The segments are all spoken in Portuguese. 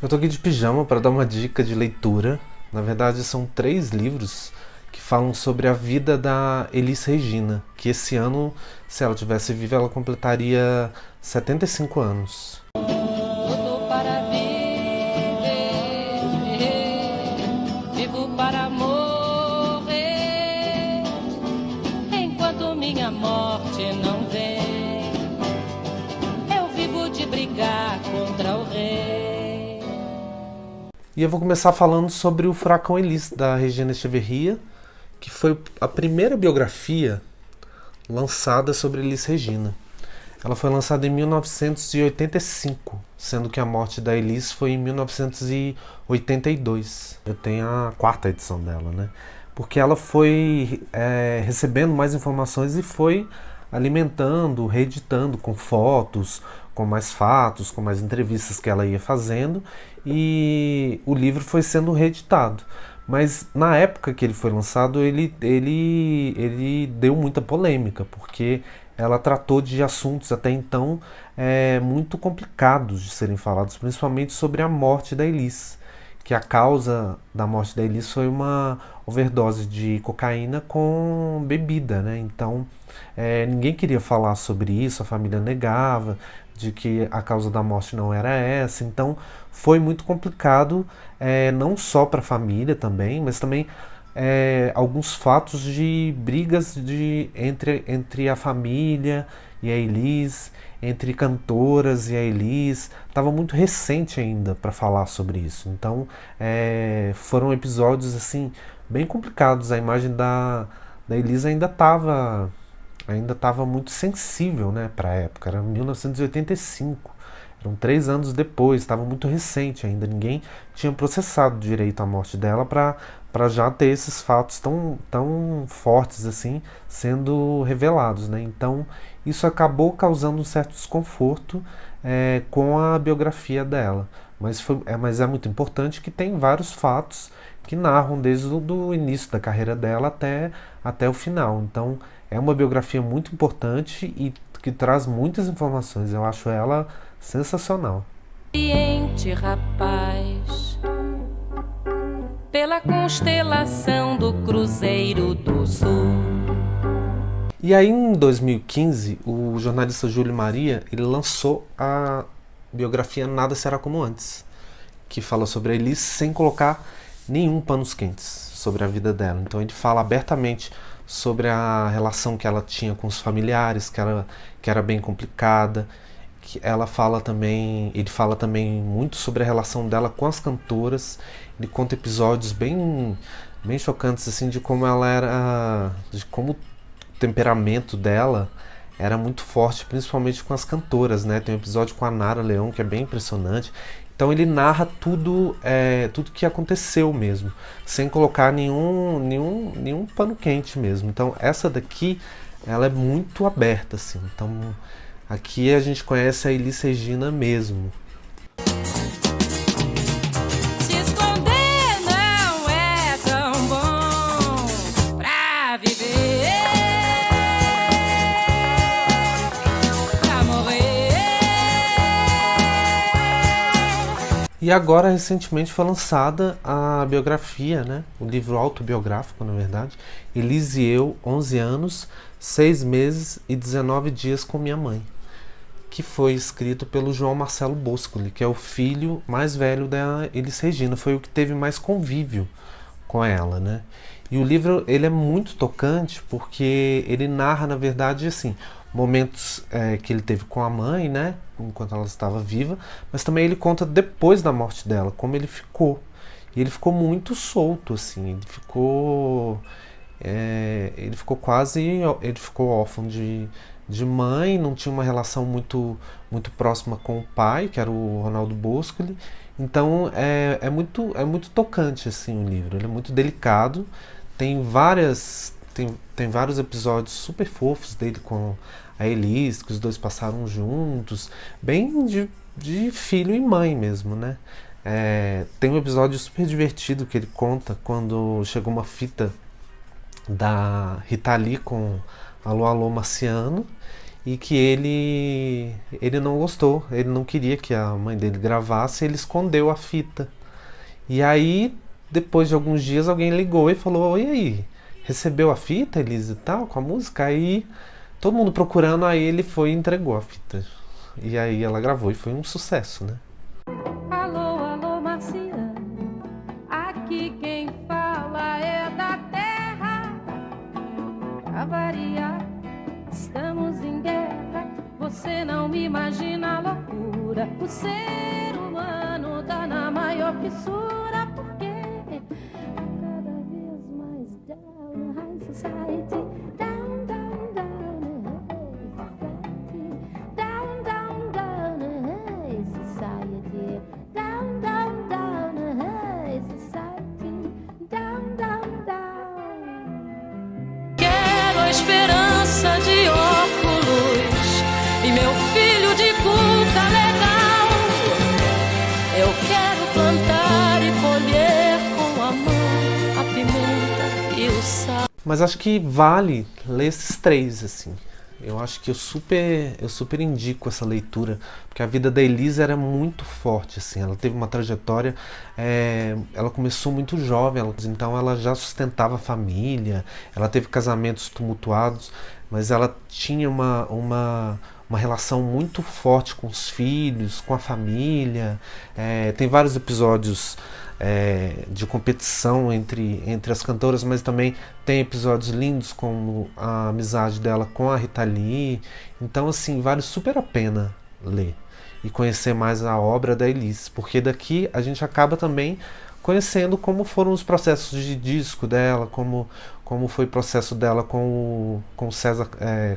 Eu tô aqui de pijama para dar uma dica de leitura. Na verdade, são 3 livros que falam sobre a vida da Elis Regina, que esse ano, se ela tivesse viva, ela completaria 75 anos. Tudo para viver, vivo para morrer, enquanto minha morte não vem, eu vivo de brigar contra o rei. E eu vou começar falando sobre o Furacão Elis, da Regina Echeverria, que foi a primeira biografia lançada sobre Elis Regina. Ela foi lançada em 1985, sendo que a morte da Elis foi em 1982. Eu tenho a 4ª edição dela, né? Porque ela foi recebendo mais informações e foi alimentando, reeditando com fotos, com mais fatos, com mais entrevistas que ela ia fazendo, e o livro foi sendo reeditado. Mas na época que ele foi lançado, ele deu muita polêmica, porque ela tratou de assuntos até então muito complicados de serem falados, principalmente sobre a morte da Elis, que a causa da morte da Elis foi uma overdose de cocaína com bebida, né? Então ninguém queria falar sobre isso, a família negava, de que a causa da morte não era essa. Então foi muito complicado, não só para a família também, mas também alguns fatos de brigas entre a família e a Elis, entre cantoras e a Elis. Estava muito recente ainda para falar sobre isso. Então foram episódios assim bem complicados. A imagem da Elis ainda estava muito sensível, né, para a época. Era 1985. Eram 3 anos depois, estava muito recente ainda. Ninguém tinha processado direito a morte dela para já ter esses fatos tão fortes assim sendo revelados, né? Então isso acabou causando um certo desconforto com a biografia dela. Mas é muito importante que tem vários fatos que narram desde o início da carreira dela até o final. Então é uma biografia muito importante e que traz muitas informações. Eu acho ela sensacional. Rapaz, pela constelação do Cruzeiro do Sul. E aí em 2015, o jornalista Júlio Maria, ele lançou a biografia Nada Será Como Antes, que fala sobre a Elis sem colocar nenhum panos quentes sobre a vida dela. Então ele fala abertamente sobre a relação que ela tinha com os familiares, que era bem complicada. Ele fala também muito sobre a relação dela com as cantoras. Ele conta episódios bem chocantes assim de como ela era, de como o temperamento dela era muito forte, principalmente com as cantoras, né? Tem um episódio com a Nara Leão que é bem impressionante. Então ele narra tudo que aconteceu mesmo, sem colocar nenhum pano quente mesmo. Então essa daqui, ela é muito aberta, assim. Então aqui a gente conhece a Elis Regina mesmo. Se esconder não é tão bom pra viver, pra morrer. E agora, recentemente, foi lançada a biografia, né? O livro autobiográfico, na verdade. Elis e eu, 11 anos, 6 meses e 19 dias com minha mãe, que foi escrito pelo João Marcelo Boscoli, que é o filho mais velho da Elis Regina. Foi o que teve mais convívio com ela, né? E o livro, ele é muito tocante porque ele narra, na verdade, assim, momentos que ele teve com a mãe, né, enquanto ela estava viva, mas também ele conta depois da morte dela, como ele ficou. E ele ficou muito solto, assim, ele ficou órfão de mãe, não tinha uma relação muito próxima com o pai, que era o Ronaldo Boscoli. Então é muito tocante assim o livro, ele é muito delicado, tem vários episódios super fofos dele com a Elis, que os dois passaram juntos, bem de filho e mãe mesmo, né? Tem um episódio super divertido que ele conta quando chegou uma fita da Rita Lee com Alô Alô Marciano, e que ele não gostou, ele não queria que a mãe dele gravasse, ele escondeu a fita. E aí, depois de alguns dias, alguém ligou e falou: "E aí, recebeu a fita, Elisa, e tal, com a música?" Aí, todo mundo procurando, aí ele foi e entregou a fita. E aí ela gravou e foi um sucesso, né? Alô, alô, Marciano. Aqui quem fala é da terra. A variar, estamos em guerra. Você não me imagina a loucura. O ser humano tá na maior fissura. Porque cada vez mais down, high society. Down, down, down, hey, society. Down, down, down, hey, society. Down, down, down, hey, society. Down, down, down. Quero a esperança de óculos e meu filho de cuca legal. Eu quero plantar e colher com a mão a pimenta e o sal. Mas acho que vale ler esses três, assim. Eu acho que eu super indico essa leitura, porque a vida da Elisa era muito forte, assim. Ela teve uma trajetória, ela começou muito jovem, então ela já sustentava a família, ela teve casamentos tumultuados, mas ela tinha uma relação muito forte com os filhos, com a família. Tem vários episódios de competição entre as cantoras, mas também tem episódios lindos como a amizade dela com a Rita Lee. Então, assim, vale super a pena ler e conhecer mais a obra da Elis, porque daqui a gente acaba também conhecendo como foram os processos de disco dela, como foi o processo dela com o César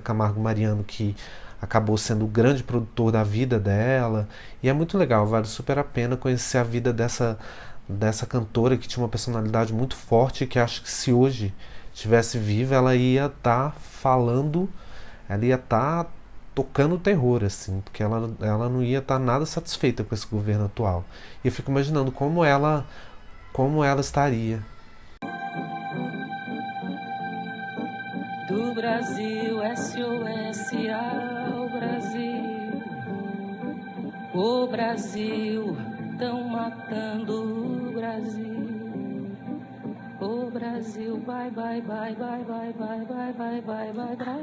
Camargo Mariano, que acabou sendo o grande produtor da vida dela. E é muito legal, vale super a pena conhecer a vida dessa cantora que tinha uma personalidade muito forte, que acho que se hoje estivesse viva, ela ia estar falando, ela ia estar tocando terror, assim, porque ela não ia estar nada satisfeita com esse governo atual. E eu fico imaginando como ela estaria. Do Brasil, SOS ao Brasil. O Brasil, tão matando o Brasil. O Brasil, bye, bye, bye, bye, bye, bye, bye, bye, bye, bye, bye.